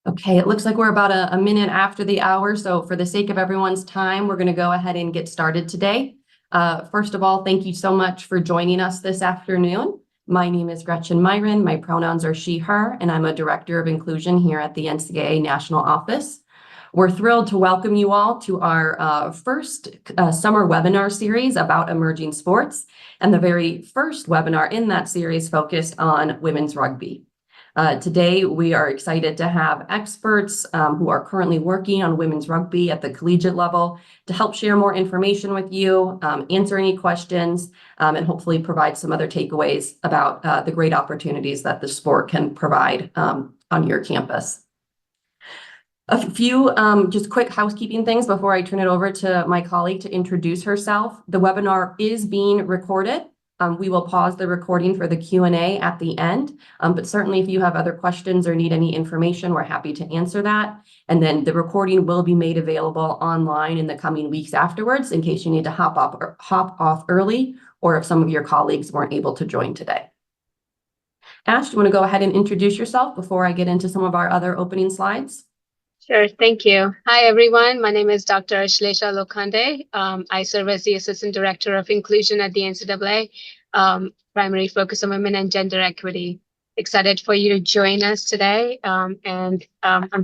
Okay, it looks like we're about a minute after the hour, so for the sake of everyone's time, we're going to go ahead and get started today. First of all, thank you so much for joining us this afternoon. My name is Gretchen Myron. My pronouns are she, her, and I'm a Director of Inclusion here at the NCAA National Office. We're thrilled to welcome you all to our first summer webinar series about emerging sports, and the very first webinar in that series focused on women's rugby. Today, we are excited to have experts who are currently working on women's rugby at the collegiate level to help share more information with you, answer any questions, and hopefully provide some other takeaways about the great opportunities that the sport can provide on your campus. A few just quick housekeeping things before I turn it over to my colleague to introduce herself. The webinar is being recorded. We will pause the recording for the Q&A at the end, but certainly if you have other questions or need any information, we're happy to answer that. And then the recording will be made available online in the coming weeks afterwards in case you need to hop off early, or if some of your colleagues weren't able to join today. Ash, do you want to go ahead and introduce yourself before I get into some of our other opening slides? Sure, thank you. Hi, everyone. My name is Dr. Ashlesha Lokhande. I serve as the Assistant Director of Inclusion at the NCAA, primary focus on women and gender equity. Excited for you to join us today. I'm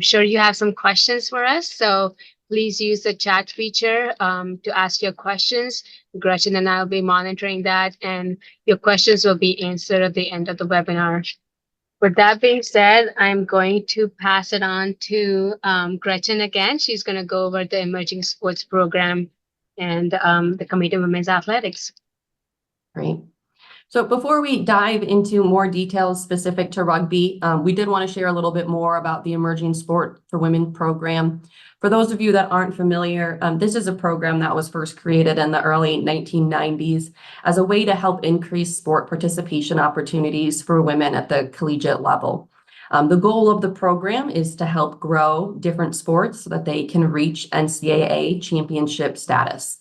sure you have some questions for us, so please use the chat feature to ask your questions. Gretchen and I will be monitoring that, and your questions will be answered at the end of the webinar. With that being said, I'm going to pass it on to Gretchen again. She's going to go over the Emerging Sports Program and the Committee on Women's Athletics. Great. So before we dive into more details specific to rugby, we did want to share a little bit more about the Emerging Sport for Women program. For those of you that aren't familiar, this is a program that was first created in the early 1990s as a way to help increase sport participation opportunities for women at the collegiate level. The goal of the program is to help grow different sports so that they can reach NCAA championship status.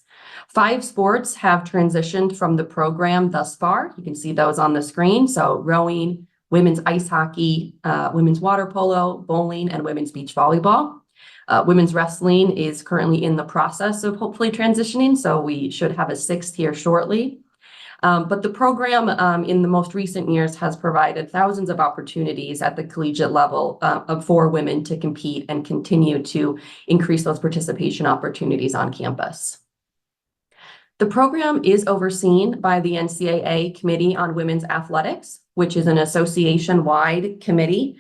5 sports have transitioned from the program thus far. You can see those on the screen. So rowing, women's ice hockey, women's water polo, bowling, and women's beach volleyball. Women's wrestling is currently in the process of hopefully transitioning, so we should have a 6th here shortly. But the program in the most recent years has provided thousands of opportunities at the collegiate level for women to compete and continue to increase those participation opportunities on campus. The program is overseen by the NCAA Committee on Women's Athletics, which is an association-wide committee.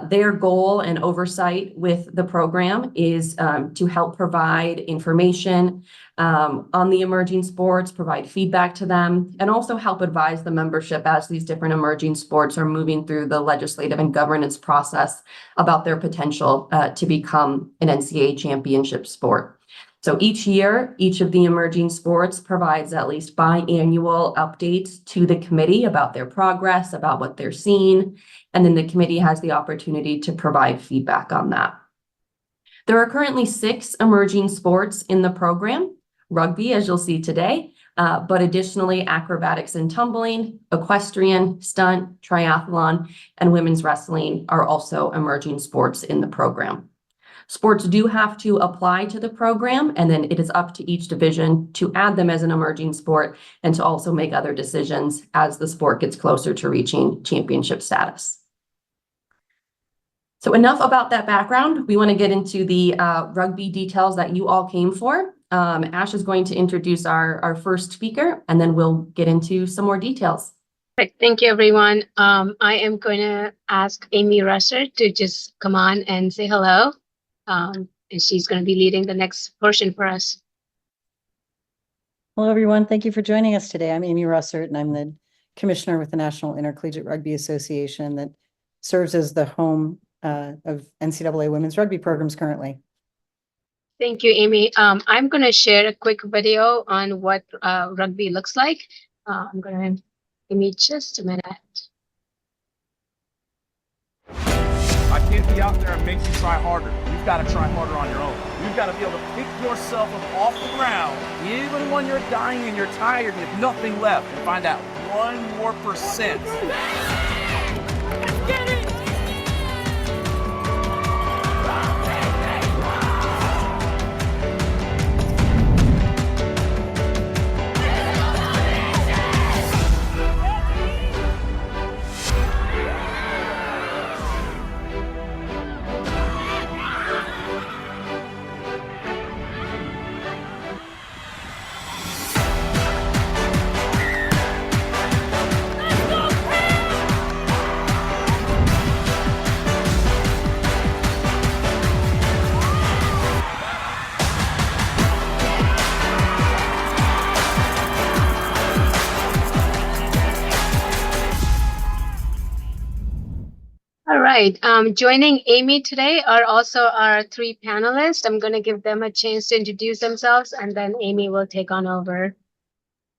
Their goal and oversight with the program is to help provide information on the emerging sports, provide feedback to them, and also help advise the membership as these different emerging sports are moving through the legislative and governance process about their potential to become an NCAA championship sport. So each year, each of the emerging sports provides at least biannual updates to the committee about their progress, about what they're seeing, and then the committee has the opportunity to provide feedback on that. There are currently 6 emerging sports in the program: rugby, as you'll see today, but additionally acrobatics and tumbling, equestrian, stunt, triathlon, and women's wrestling are also emerging sports in the program. Sports do have to apply to the program, and then it is up to each division to add them as an emerging sport and to also make other decisions as the sport gets closer to reaching championship status. So enough about that background. We want to get into the rugby details that you all came for. Ash is going to introduce our first speaker, and then we'll get into some more details. Thank you, everyone. I am going to ask Amy Russer to just come on and say hello. And she's going to be leading the next portion for us. Hello, everyone. Thank you for joining us today. I'm Amy Russert, and I'm the commissioner with the National Intercollegiate Rugby Association that serves as the home of NCAA women's rugby programs currently. Thank you, Amy. I'm going to share a quick video on what rugby looks like. I'm going to give me just a minute. I can't be out there and make you try harder. You've got to try harder on your own. You've got to be able to pick yourself up off the ground, even when you're dying and you're tired and you have nothing left, and find out 1% more. Let's get it! right. Joining Amy today are also our three panelists. I'm going to give them a chance to introduce themselves, and then Amy will take on over.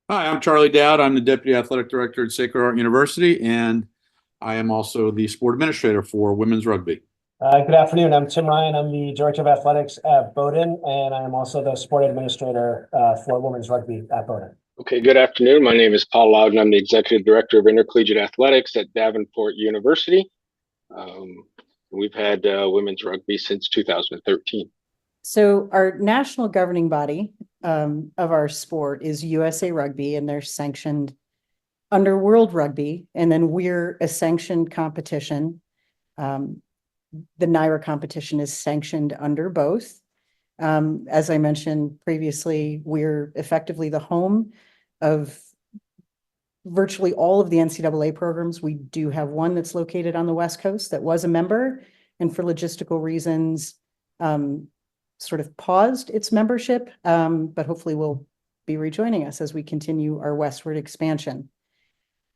Hi, I'm Charlie Dowd. I'm the Deputy Athletic Director at Sacred Heart University, and I am also the Sport Administrator for Women's Rugby. Good afternoon. I'm Tim Ryan. I'm the Director of Athletics at Bowdoin, and I am also the Sport Administrator for Women's Rugby at Bowdoin. Okay, good afternoon. My name is Paul Loudon. I'm the Executive Director of Intercollegiate Athletics at Davenport University. We've had women's rugby since 2013. So our national governing body of our sport is USA Rugby, and they're sanctioned under World Rugby, and then we're a sanctioned competition. The NYRA competition is sanctioned under both. As I mentioned previously, we're effectively the home of virtually all of the NCAA programs. We do have one that's located on the West Coast that was a member, and for logistical reasons, sort of paused its membership, but hopefully will be rejoining us as we continue our westward expansion.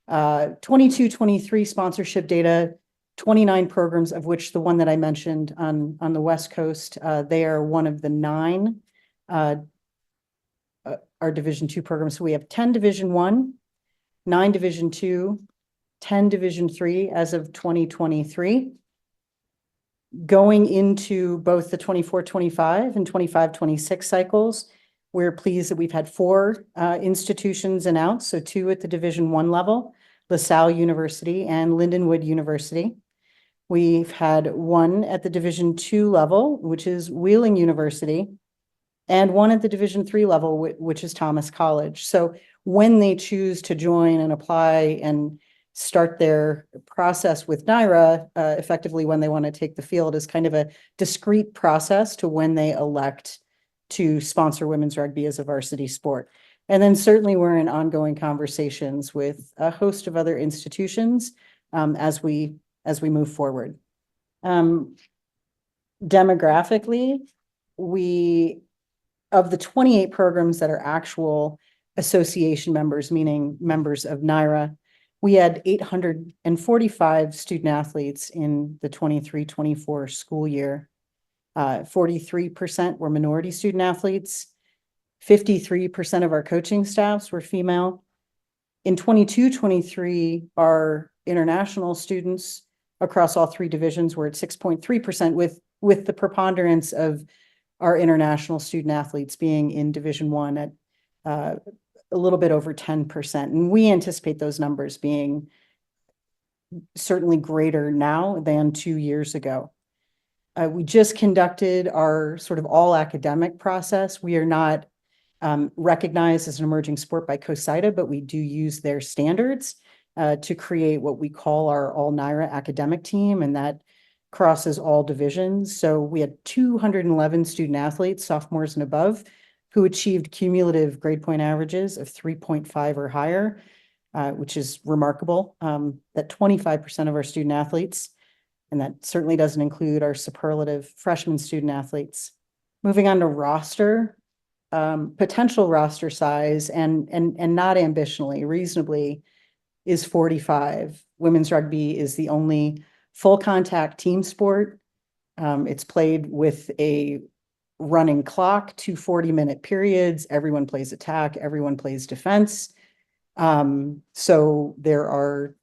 22-23 sponsorship data, 29 programs, of which the one that I mentioned on the West Coast, they are one of the 9 our Division II programs. So we have 10 Division I, 9 Division II, 10 Division III as of 2023. Going into both the 24-25 and 25-26 cycles, we're pleased that we've had 4 institutions announced, so 2 at the Division I level, LaSalle University and Lindenwood University. We've had 1 at the Division II level, which is Wheeling University, and 1 at the Division III level, which is Thomas College. So when they choose to join and apply and start their process with NYRA, effectively when they want to take the field, is kind of a discrete process to when they elect to sponsor women's rugby as a varsity sport. And then certainly we're in ongoing conversations with a host of other institutions as we move forward. Demographically, of the 28 programs that are actual association members, meaning members of NYRA, we had 845 student athletes in the 23-24 school year. 43% were minority student athletes. 53% of our coaching staffs were female. In 22-23, our international students across all 3 divisions were at 6.3%, with the preponderance of our international student athletes being in Division I at a little bit over 10%. And we anticipate those numbers being certainly greater now than 2 years ago. We just conducted our sort of all academic process. We are not recognized as an emerging sport by COSIDA, but we do use their standards to create what we call our all NYRA academic team, and that crosses all divisions. So we had 211 student athletes, sophomores and above, who achieved cumulative grade point averages of 3.5 or higher, which is remarkable. That 25% of our student athletes, and that certainly doesn't include our superlative freshman student athletes. Moving on to roster, potential roster size, and not ambitionally, reasonably, is 45. Women's rugby is the only full contact team sport. It's played with a running clock, 2 40-minute periods. Everyone plays attack, everyone plays defense. So there are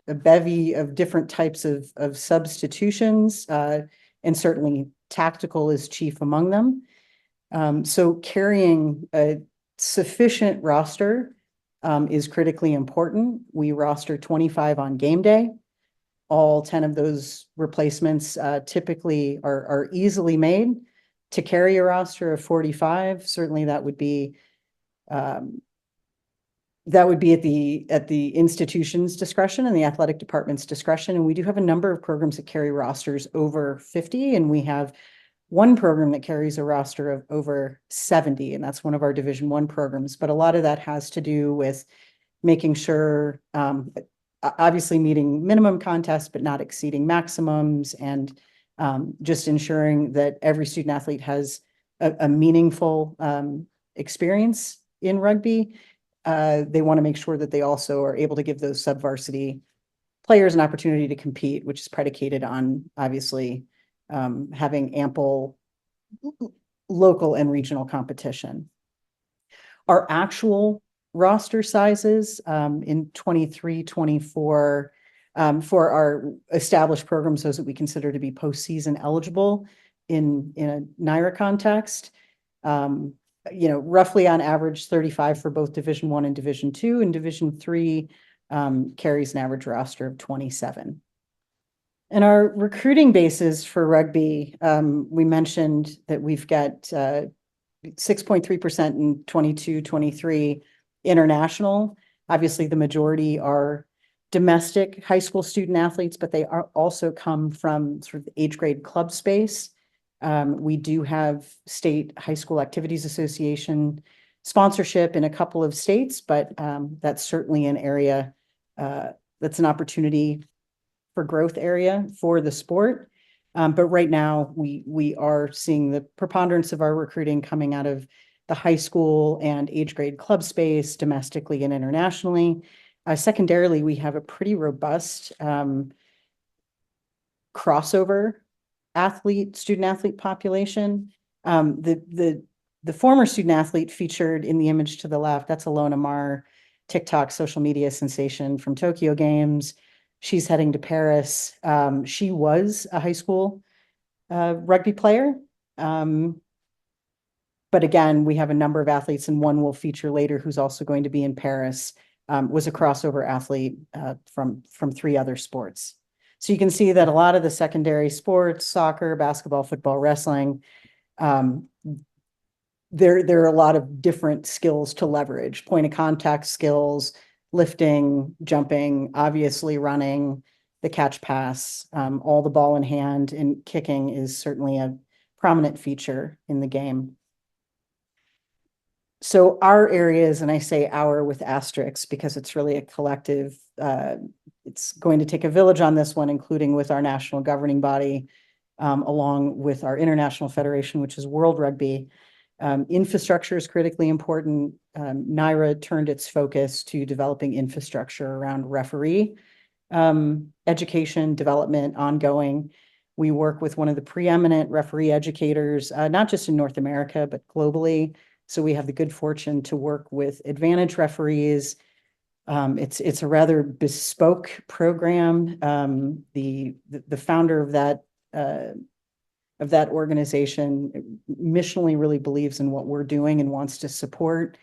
a bevy of different types of substitutions, and certainly tactical is chief among them. So carrying a sufficient roster is critically important. We roster 25 on game day. All 10 of those replacements typically are easily made. To carry a roster of 45, certainly that would be at the institution's discretion and the athletic department's discretion. And we do have a number of programs that carry rosters over 50, and we have one program that carries a roster of over 70, and that's one of our Division I programs. But a lot of that has to do with making sure, obviously meeting minimum contests, but not exceeding maximums, and just ensuring that every student athlete has a meaningful experience in rugby. They want to make sure that they also are able to give those sub-varsity players an opportunity to compete, which is predicated on obviously having ample local and regional competition. Our actual roster sizes in 23, 24 for our established programs, those that we consider to be postseason eligible in a NIRA context, roughly on average 35 for both Division I and Division II, and Division III carries an average roster of 27. And our recruiting bases for rugby, we mentioned that we've got 6.3% in 22, 23 international. Obviously, the majority are domestic high school student athletes, but they are also come from sort of the age grade club space. We do have state high school activities association sponsorship in a couple of states, but that's certainly an area that's an opportunity for growth area for the sport. But right now we are seeing the preponderance of our recruiting coming out of the high school and age grade club space domestically and internationally. Secondarily, we have a pretty robust crossover student athlete population. The former student athlete featured in the image to the left, that's Alona Mar, TikTok social media sensation from Tokyo Games. She's heading to Paris. She was a high school rugby player. But again, we have a number of athletes, and one will feature later who's also going to be in Paris, was a crossover athlete from 3 other sports. So you can see that a lot of the secondary sports, soccer, basketball, football, wrestling, there are a lot of different skills to leverage, point of contact skills, lifting, jumping, obviously running, the catch pass, all the ball in hand, and kicking is certainly a prominent feature in the game. So our areas, and I say our with asterisks because it's really a collective, it's going to take a village on this one, including with our national governing body, along with our international federation, which is World Rugby. Infrastructure is critically important. NIRA turned its focus to developing infrastructure around referee education, development, ongoing. We work with one of the preeminent referee educators, not just in North America, but globally. So we have the good fortune to work with Advantage referees. It's a rather bespoke program. The founder of that organization missionally really believes in what we're doing and wants to support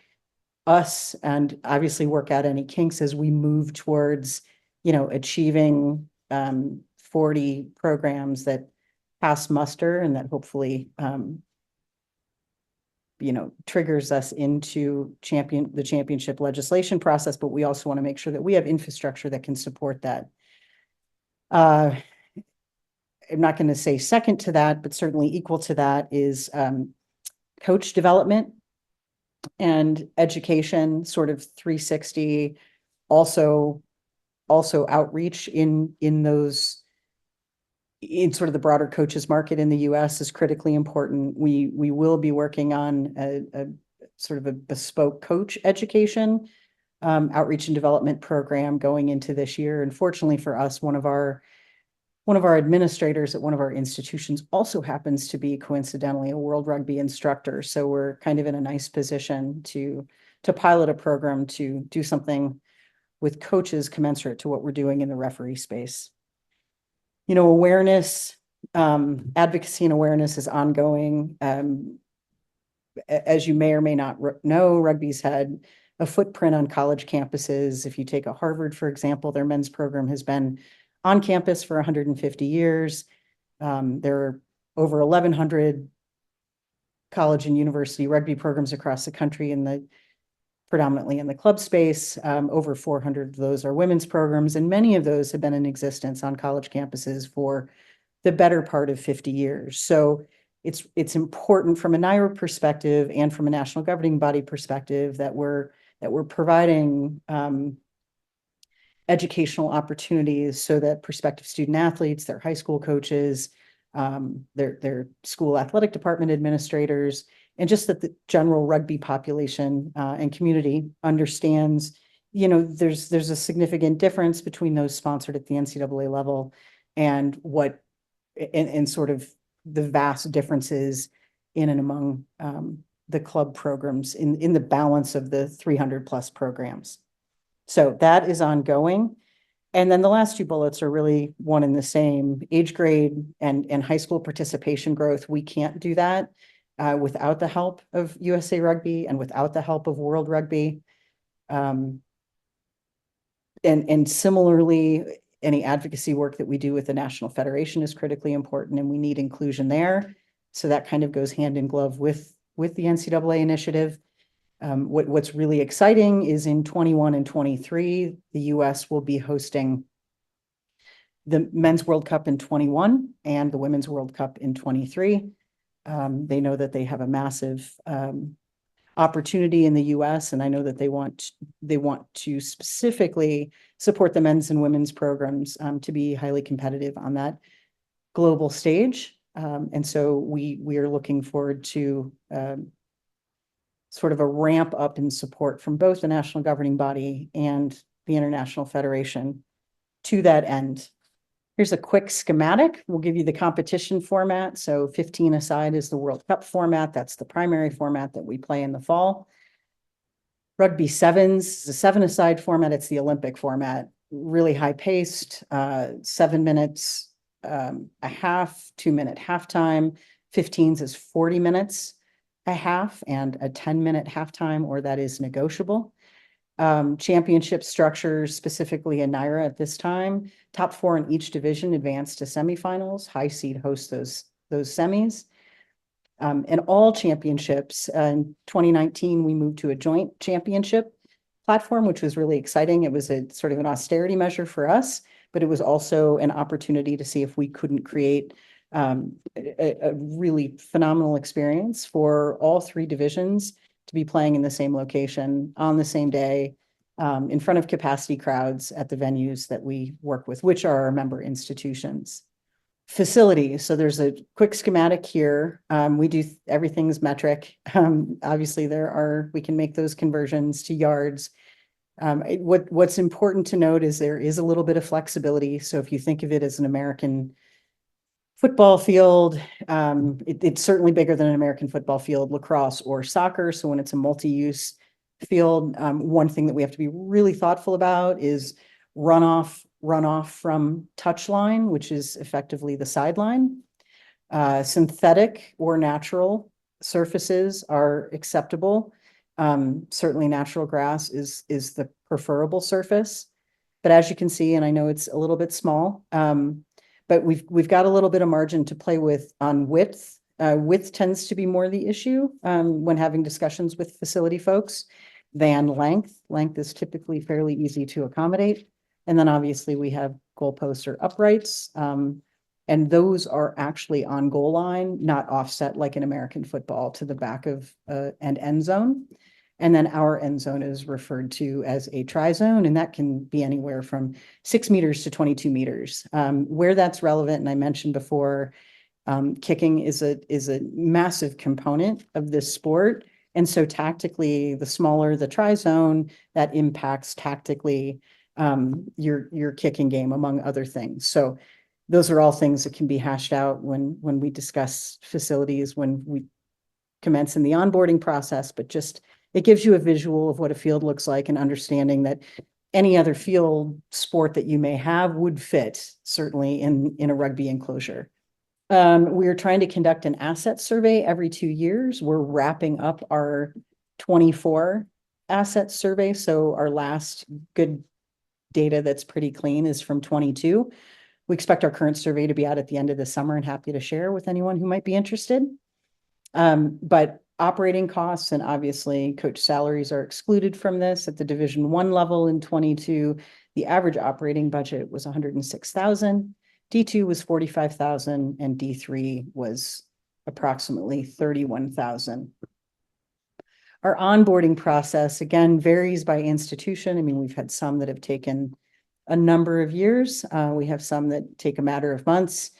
us and obviously work out any kinks as we move towards, achieving 40 programs that pass muster and that hopefully, triggers us into the championship legislation process, but we also want to make sure that we have infrastructure that can support that. I'm not going to say second to that, but certainly equal to that is coach development and education, sort of 360, also outreach in sort of the broader coaches market in the US is critically important. We will be working on a sort of a bespoke coach education outreach and development program going into this year. And fortunately for us, one of our administrators at one of our institutions also happens to be coincidentally a World Rugby instructor. So we're kind of in a nice position to pilot a program to do something with coaches commensurate to what we're doing in the referee space. Awareness, advocacy and awareness is ongoing. As you may or may not know, rugby's had a footprint on college campuses. If you take a Harvard, for example, their men's program has been on campus for 150 years. There are over 1,100 college and university rugby programs across the country predominantly in the club space. Over 400 of those are women's programs, and many of those have been in existence on college campuses for the better part of 50 years. So it's important from a NIRA perspective and from a national governing body perspective that we're providing educational opportunities so that prospective student athletes, their high school coaches, their school athletic department administrators, and just that the general rugby population and community understands you know, there's a significant difference between those sponsored at the NCAA level and and sort of the vast differences in and among the club programs in the balance of the 300 plus programs. So that is ongoing. And then the last two bullets are really one and the same: age grade and high school participation growth. We can't do that without the help of USA Rugby and without the help of World Rugby. And similarly, any advocacy work that we do with the National Federation is critically important, and we need inclusion there. So that kind of goes hand in glove with the NCAA initiative. What's really exciting is in 21 and 23, the US will be hosting the Men's World Cup in 21 and the Women's World Cup in 23. They know that they have a massive opportunity in the US, and I know that they want to specifically support the men's and women's programs to be highly competitive on that global stage. And so we are looking forward to sort of a ramp up in support from both the national governing body and the International Federation to that end. Here's a quick schematic. We'll give you the competition format. So 15 aside is the World Cup format. That's the primary format that we play in the fall. Rugby sevens is a 7-a-side format. It's the Olympic format, really high paced, 7 minutes a half, 2-minute halftime. 15s is 40 minutes a half and a 10-minute halftime, or that is negotiable. Championship structures, specifically in NYRA at this time, top 4 in each division advance to semifinals. High seed hosts those semis. And all championships, in 2019, we moved to a joint championship platform, which was really exciting. It was a sort of an austerity measure for us, but it was also an opportunity to see if we couldn't create a really phenomenal experience for all 3 divisions to be playing in the same location on the same day, in front of capacity crowds at the venues that we work with, which are our member institutions. Facilities. So there's a quick schematic here. We do everything's metric. Obviously we can make those conversions to yards. What's important to note is there is a little bit of flexibility. So if you think of it as an American football field, it's certainly bigger than an American football field, lacrosse or soccer. So when it's a multi-use field, one thing that we have to be really thoughtful about is runoff from touchline, which is effectively the sideline. Synthetic or natural surfaces are acceptable. Certainly natural grass is the preferable surface. But as you can see, and I know it's a little bit small, but we've got a little bit of margin to play with on width. Width tends to be more the issue when having discussions with facility folks than length. Length is typically fairly easy to accommodate. And then obviously we have goalposts or uprights, and those are actually on goal line, not offset like in American football to the back of an end zone. And then our end zone is referred to as a tri-zone, and that can be anywhere from 6 meters to 22 meters. Where that's relevant, and I mentioned before, kicking is a massive component of this sport. And so tactically, the smaller the tri-zone, that impacts tactically your kicking game, among other things. So those are all things that can be hashed out when we discuss facilities, when we commence in the onboarding process, but just it gives you a visual of what a field looks like, and understanding that any other field sport that you may have would fit certainly in a rugby enclosure. We are trying to conduct an asset survey every 2 years. We're wrapping up our 24 asset survey. So our last good data that's pretty clean is from 22. We expect our current survey to be out at the end of the summer, and happy to share with anyone who might be interested. But operating costs and obviously coach salaries are excluded from this. At the Division I level in 22, the average operating budget was $106,000. D2 was $45,000, and D3 was approximately $31,000. Our onboarding process, again, varies by institution. I mean, we've had some that have taken a number of years. We have some that take a matter of months.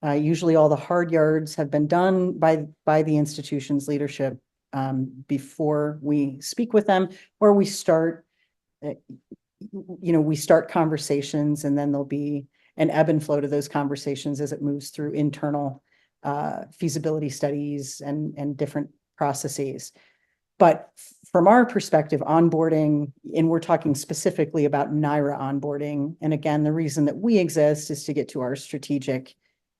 Usually all the hard yards have been done by the institution's leadership before we speak with them, or we start we start conversations and then there'll be an ebb and flow to those conversations as it moves through internal feasibility studies and different processes. But from our perspective, onboarding, and we're talking specifically about NYRA onboarding. And again, the reason that we exist is to get to our strategic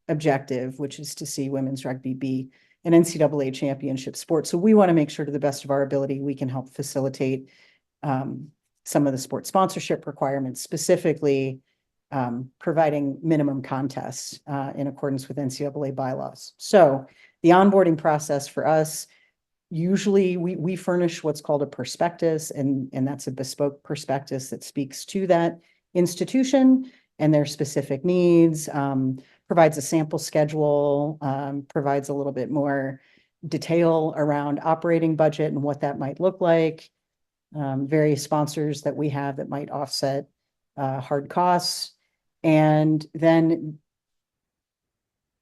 objective, which is to see women's rugby be an NCAA championship sport. So we want to make sure to the best of our ability, we can help facilitate some of the sport sponsorship requirements, specifically providing minimum contests in accordance with NCAA bylaws. So the onboarding process for us, usually we furnish what's called a prospectus, and that's a bespoke prospectus that speaks to that institution and their specific needs, provides a sample schedule, provides a little bit more detail around operating budget and what that might look like, various sponsors that we have that might offset hard costs. And then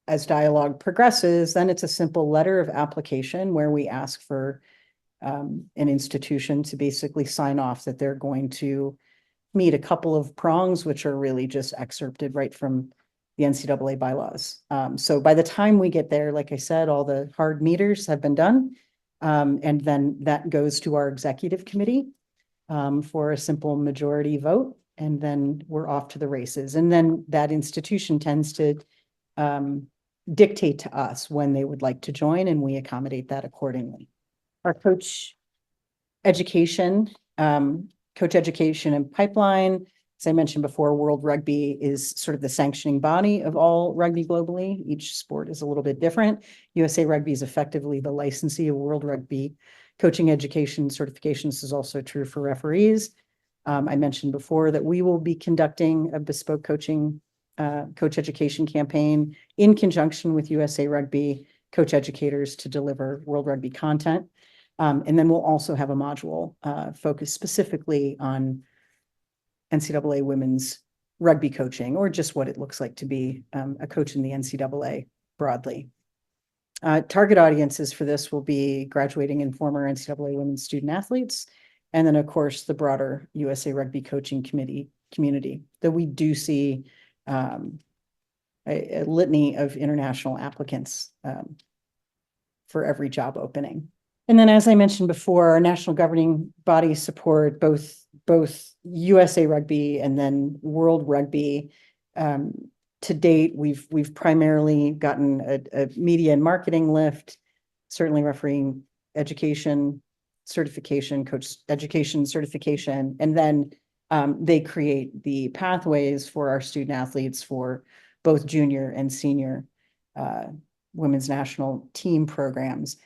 as dialogue progresses, then it's a simple letter of application where we ask for an institution to basically sign off that they're going to meet a couple of prongs, which are really just excerpted right from the NCAA bylaws. So by the time we get there, like I said, all the hard meters have been done. And then that goes to our executive committee for a simple majority vote. And then we're off to the races. And then that institution tends to dictate to us when they would like to join, and we accommodate that accordingly. Our coach education and pipeline, as I mentioned before, World Rugby is sort of the sanctioning body of all rugby globally. Each sport is a little bit different. USA Rugby is effectively the licensee of World Rugby. Coaching education certifications is also true for referees. I mentioned before that we will be conducting a bespoke coach education campaign in conjunction with USA Rugby coach educators to deliver World Rugby content. And then we'll also have a module focused specifically on NCAA women's rugby coaching, or just what it looks like to be a coach in the NCAA broadly. Target audiences for this will be graduating and former NCAA women's student athletes, and then of course the broader USA Rugby coaching community, that we do see a litany of international applicants for every job opening. And then, as I mentioned before, our national governing bodies support both USA Rugby and then World Rugby. To date, we've primarily gotten a media and marketing lift, certainly refereeing education certification, coach education certification, and then they create the pathways for our student athletes for both junior and senior women's national team programs.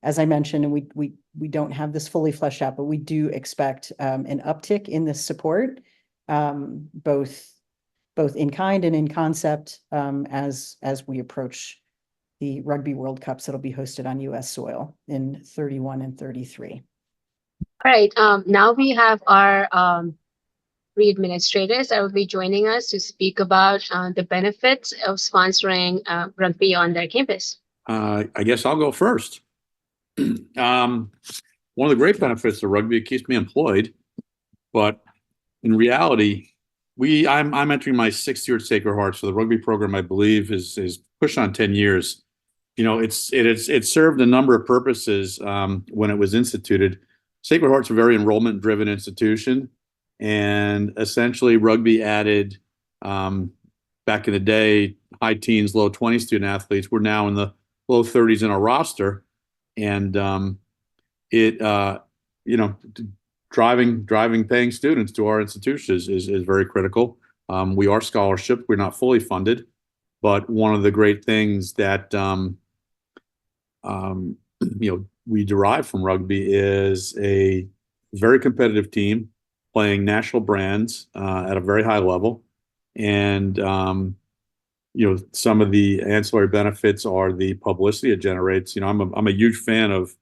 As I mentioned, and we don't have this fully fleshed out, but we do expect an uptick in this support, both in kind and in concept, as we approach the Rugby World Cups that'll be hosted on U.S. soil in 31 and 33. All right. Now we have our three administrators that will be joining us to speak about the benefits of sponsoring rugby on their campus. I guess I'll go first. One of the great benefits of rugby, it keeps me employed, but in reality, I'm entering my 6th year at Sacred Heart, so the rugby program, I believe, is pushed on 10 years. You know, it served a number of purposes when it was instituted. Sacred Heart's a very enrollment-driven institution, and essentially rugby added back in the day high teens, low 20 student athletes. We're now in the low 30s in our roster. And driving paying students to our institutions is very critical. We are scholarship. We're not fully funded, but one of the great things that we derive from rugby is a very competitive team playing national brands at a very high level. And some of the ancillary benefits are the publicity it generates. I'm a huge fan of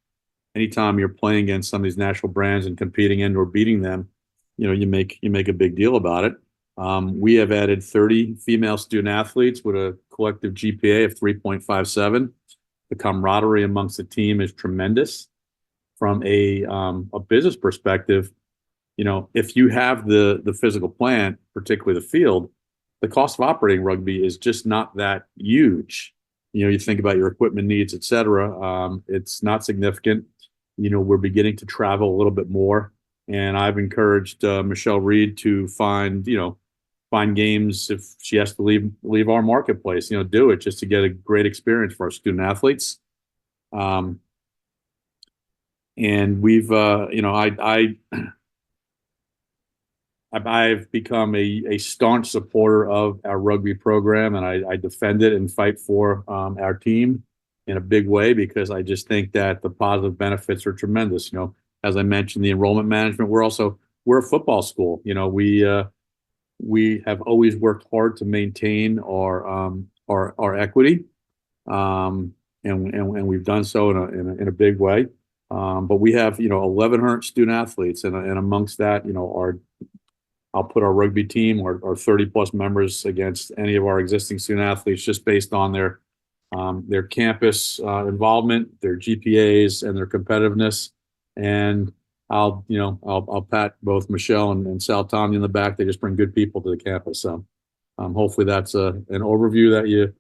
anytime you're playing against some of these national brands and competing and or beating them, you make a big deal about it. We have added 30 female student athletes with a collective GPA of 3.57. The camaraderie amongst the team is tremendous. From a business perspective, if you have the physical plant, particularly the field, the cost of operating rugby is just not that huge. You think about your equipment needs, et cetera. It's not significant. We're beginning to travel a little bit more, and I've encouraged Michelle Reed to find games if she has to leave our marketplace. Do it just to get a great experience for our student athletes. And we've I've become a staunch supporter of our rugby program, and I defend it and fight for our team in a big way, because I just think that the positive benefits are tremendous. As I mentioned, the enrollment management, we're a football school. We have always worked hard to maintain our equity, and we've done so in a big way. But we have 1,100 student athletes, and amongst that, I'll put our rugby team or 30 plus members against any of our existing student athletes, just based on their campus involvement, their GPAs, and their competitiveness. And I'll pat both Michelle and Sal Tommy in the back. They just bring good people to the campus. So hopefully that's an overview that you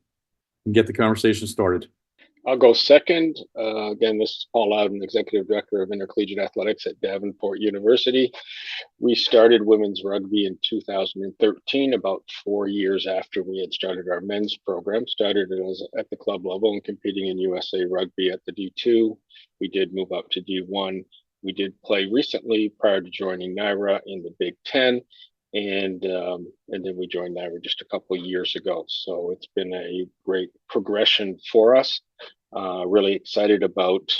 can get the conversation started. I'll go second. Again, this is Paul Loudon, Executive Director of Intercollegiate Athletics at Davenport University. We started women's rugby in 2013, about 4 years after we had started our men's program. Started it at the club level and competing in USA Rugby at the D2. We did move up to D1. We did play recently prior to joining NIRA in the Big Ten. And then we joined NIRA just a couple of years ago. So it's been a great progression for us. Really excited about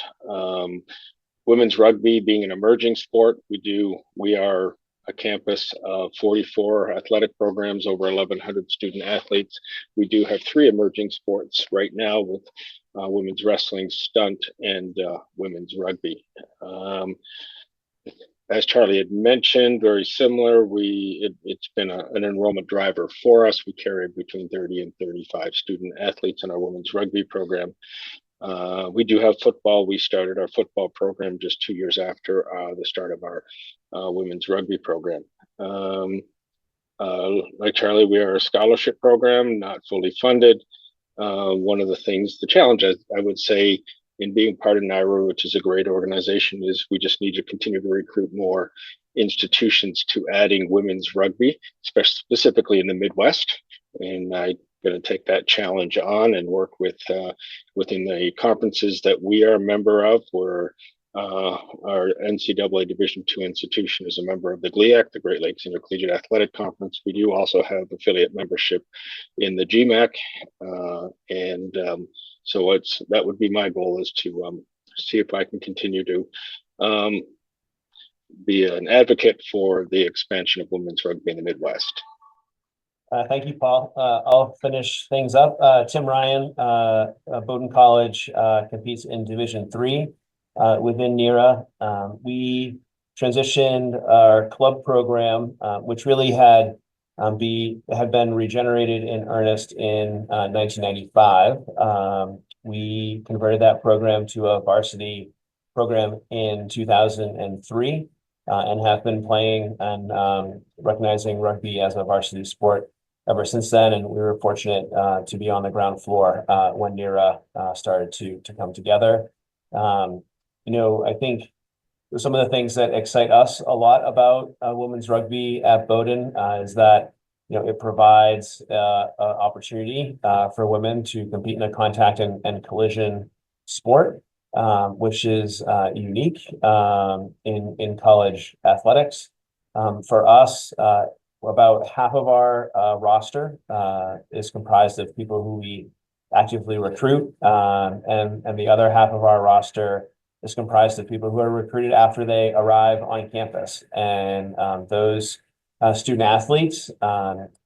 women's rugby being an emerging sport. We are a campus of 44 athletic programs, over 1,100 student athletes. We do have 3 emerging sports right now with women's wrestling, stunt, and women's rugby. As Charlie had mentioned, very similar. It's been an enrollment driver for us. We carry between 30 and 35 student athletes in our women's rugby program. We do have football. We started our football program just 2 years after the start of our women's rugby program. Like Charlie, we are a scholarship program, not fully funded. One of the challenges I would say in being part of NIRA, which is a great organization, is we just need to continue to recruit more institutions to adding women's rugby, specifically in the Midwest. And I'm going to take that challenge on and work within the conferences that we are a member of. Our NCAA Division II institution is a member of the GLIAC, the Great Lakes Intercollegiate Athletic Conference. We do also have affiliate membership in the GMAC, so that would be my goal, is to see if I can continue to be an advocate for the expansion of women's rugby in the Midwest. Thank you, Paul. I'll finish things up. Tim Ryan, Bowdoin College, competes in Division III within NIRA. We transitioned our club program, which really had been regenerated in earnest in 1995. We converted that program to a varsity program in 2003 and have been playing and recognizing rugby as a varsity sport ever since then. And we were fortunate to be on the ground floor when NIRA started to come together. I think some of the things that excite us a lot about women's rugby at Bowdoin is that it provides an opportunity for women to compete in a contact and collision sport, which is unique in college athletics. For us, about half of our roster is comprised of people who we actively recruit, and the other half of our roster is comprised of people who are recruited after they arrive on campus. And those student athletes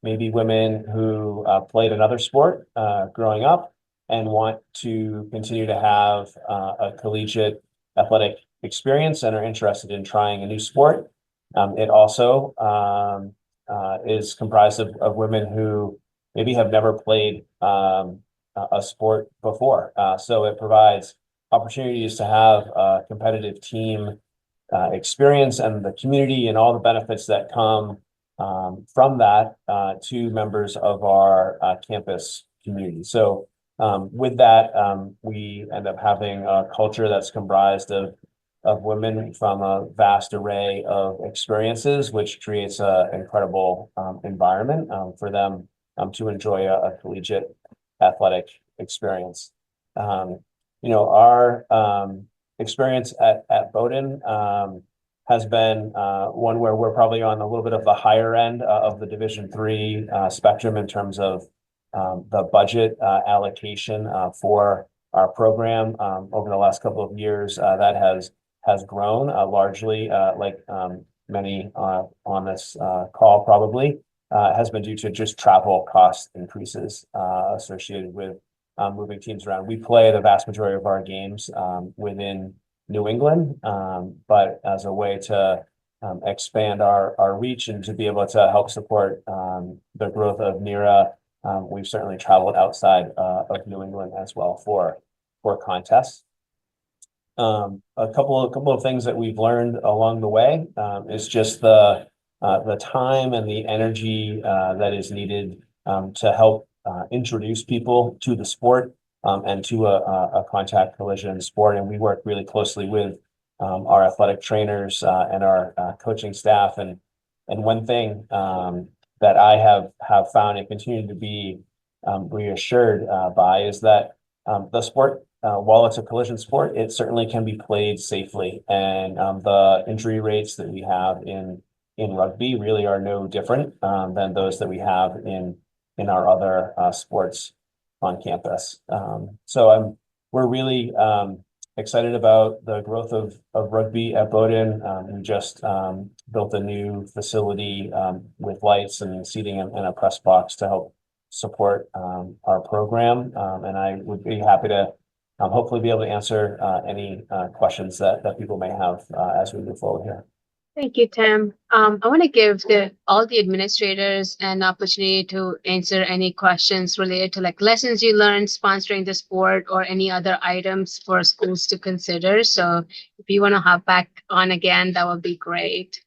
may be women who played another sport growing up and want to continue to have a collegiate athletic experience and are interested in trying a new sport. It also is comprised of women who maybe have never played a sport before. So it provides opportunities to have a competitive team experience and the community and all the benefits that come from that to members of our campus community. So with that, we end up having a culture that's comprised of women from a vast array of experiences, which creates an incredible environment for them to enjoy a collegiate athletic experience. Our experience at Bowdoin has been one where we're probably on a little bit of the higher end of the Division III spectrum in terms of the budget allocation for our program over the last couple of years. That has grown largely, like many on this call probably, has been due to just travel cost increases associated with moving teams around. We play the vast majority of our games within New England, but as a way to expand our reach and to be able to help support the growth of NERA, we've certainly traveled outside of New England as well for contests. A couple of things that we've learned along the way is just the time and the energy that is needed to help introduce people to the sport and to a contact collision sport. And we work really closely with our athletic trainers and our coaching staff. And one thing that I have found and continue to be reassured by is that the sport, while it's a collision sport, it certainly can be played safely. And the injury rates that we have in rugby really are no different than those that we have in our other sports on campus. So we're really excited about the growth of rugby at Bowdoin. We just built a new facility with lights and seating and a press box to help support our program. And I would be happy to hopefully be able to answer any questions that people may have as we move forward here. Thank you, Tim. I want to give all the administrators an opportunity to answer any questions related to like lessons you learned sponsoring the sport or any other items for schools to consider. So if you want to hop back on again, that would be great.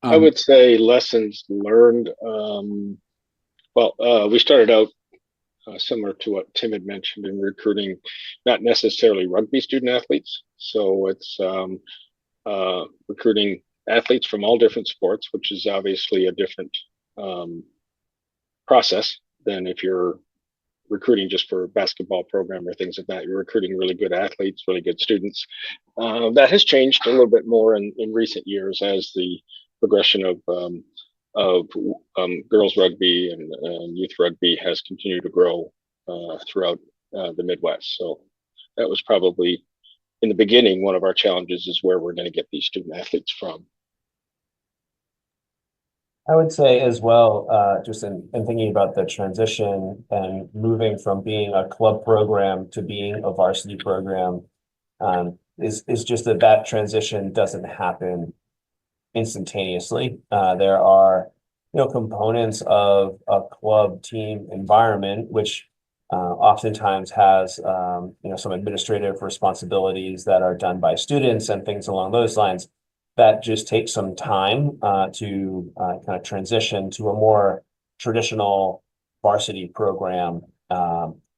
I would say lessons learned. We started out similar to what Tim had mentioned in recruiting, not necessarily rugby student athletes. So it's recruiting athletes from all different sports, which is obviously a different process than if you're recruiting just for a basketball program or things like that. You're recruiting really good athletes, really good students. That has changed a little bit more in recent years as the progression of girls rugby and youth rugby has continued to grow throughout the Midwest. So that was probably in the beginning, one of our challenges is where we're going to get these student athletes from. I would say as well, just in thinking about the transition and moving from being a club program to being a varsity program, is just that transition doesn't happen instantaneously. There are, components of a club team environment, which oftentimes has, some administrative responsibilities that are done by students and things along those lines that just take some time to kind of transition to a more traditional varsity program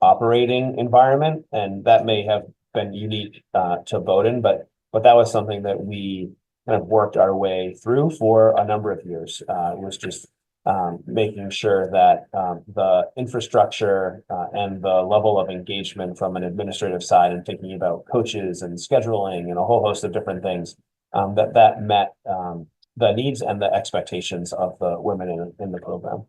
operating environment. And that may have been unique to Bowdoin, but that was something that we kind of worked our way through for a number of years. It was just making sure that the infrastructure and the level of engagement from an administrative side and thinking about coaches and scheduling and a whole host of different things that met the needs and the expectations of the women in the program.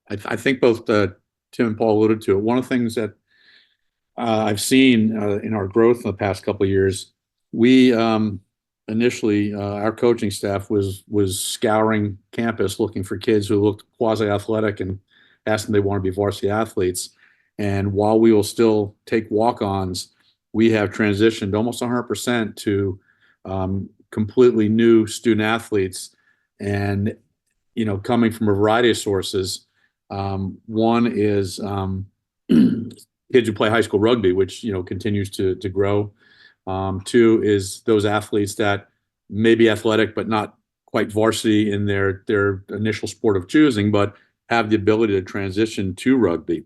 I think both Tim and Paul alluded to it. One of the things that I've seen in our growth in the past couple of years, we initially our coaching staff was scouring campus looking for kids who looked quasi-athletic and asked them they want to be varsity athletes. And while we will still take walk-ons, we have transitioned almost 100% to completely new student athletes, and coming from a variety of sources. One is kids who play high school rugby, which, continues to grow. Two is those athletes that may be athletic, but not quite varsity in their initial sport of choosing, but have the ability to transition to rugby.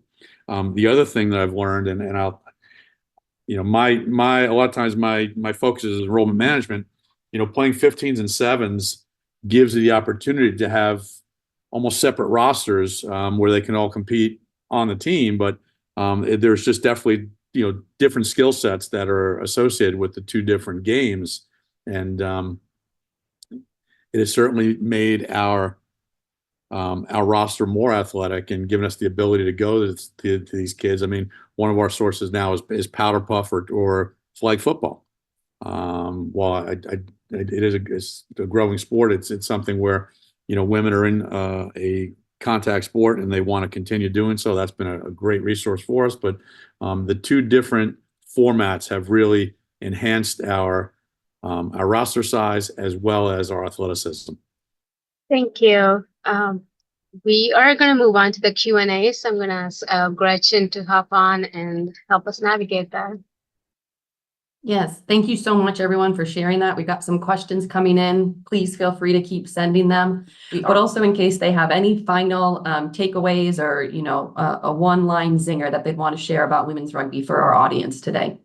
The other thing that I've learned, and I'll, a lot of times my focus is enrollment management. Playing 15s and 7s gives you the opportunity to have almost separate rosters where they can all compete on the team, but there's just definitely different skill sets that are associated with the two different games, and it has certainly made our roster more athletic and given us the ability to go to these kids. I mean, one of our sources now is powder puff or flag football. While it's a growing sport, it's something where women are in a contact sport and they want to continue doing so. That's been a great resource for us. But the two different formats have really enhanced our roster size as well as our athleticism. Thank you. We are going to move on to the Q&A. So I'm going to ask Gretchen to hop on and help us navigate that. Yes, thank you so much, everyone, for sharing that. We got some questions coming in. Please feel free to keep sending them. But also, in case they have any final takeaways or, a one-line zinger that they'd want to share about women's rugby for our audience today.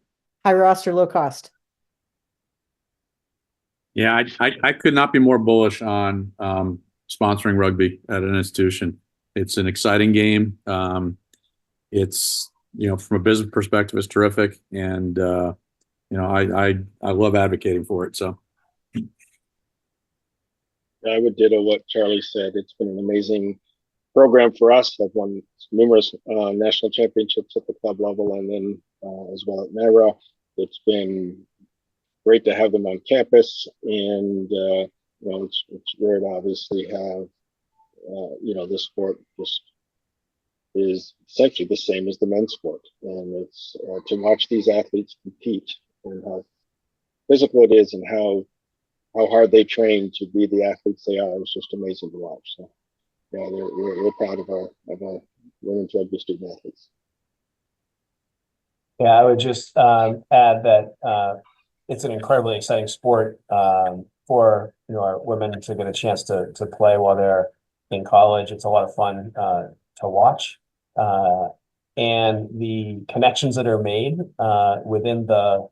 High roster, low cost. Yeah, I could not be more bullish on sponsoring rugby at an institution. It's an exciting game. It's, from a business perspective, it's terrific. And, I love advocating for it. So I would ditto what Charlie said. It's been an amazing program for us. I've won numerous national championships at the club level and then as well at NARA. It's been great to have them on campus, and it's rare to obviously have this sport just is essentially the same as the men's sport, and it's to watch these athletes compete and how physical it is and how hard they train to be the athletes they are. It's just amazing to watch. So yeah, we're proud of our women's rugby student athletes. Yeah, I would just add that it's an incredibly exciting sport for our women to get a chance to play while they're in college. It's a lot of fun to watch, and the connections that are made within the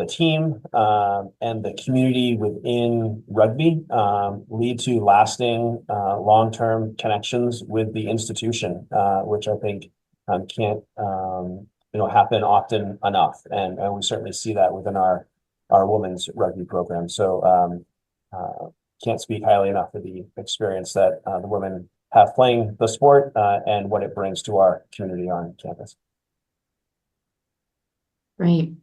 team and the community within rugby lead to lasting long-term connections with the institution, which I think can't happen often enough, and we certainly see that within our women's rugby program. So can't speak highly enough of the experience that the women have playing the sport and what it brings to our community on campus. Great.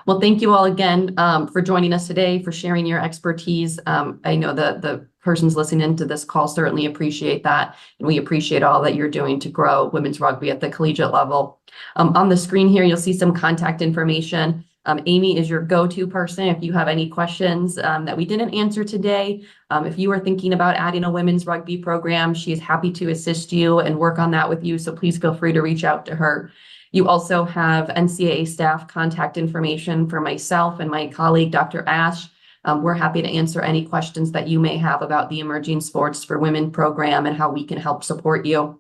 Well, thank you all again for joining us today, for sharing your expertise. I know that the persons listening to this call certainly appreciate that, and we appreciate all that you're doing to grow women's rugby at the collegiate level. On the screen here, you'll see some contact information. Amy is your go-to person if you have any questions that we didn't answer today. If you are thinking about adding a women's rugby program, she is happy to assist you and work on that with you, so please feel free to reach out to her. You also have NCAA staff contact information for myself and my colleague, Dr. Ash. We're happy to answer any questions that you may have about the Emerging Sports for Women program and how we can help support you.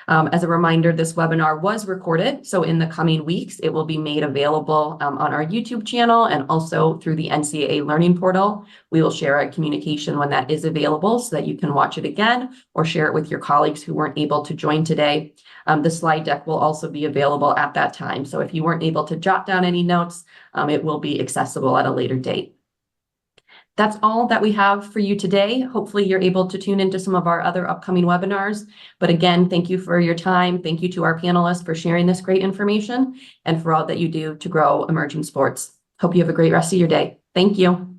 As a reminder, this webinar was recorded, so in the coming weeks, it will be made available on our YouTube channel and also through the NCAA Learning Portal. We will share a communication when that is available so that you can watch it again or share it with your colleagues who weren't able to join today. The slide deck will also be available at that time, so if you weren't able to jot down any notes, it will be accessible at a later date. That's all that we have for you today. Hopefully you're able to tune into some of our other upcoming webinars. But again, thank you for your time. Thank you to our panelists for sharing this great information and for all that you do to grow emerging sports. Hope you have a great rest of your day. Thank you.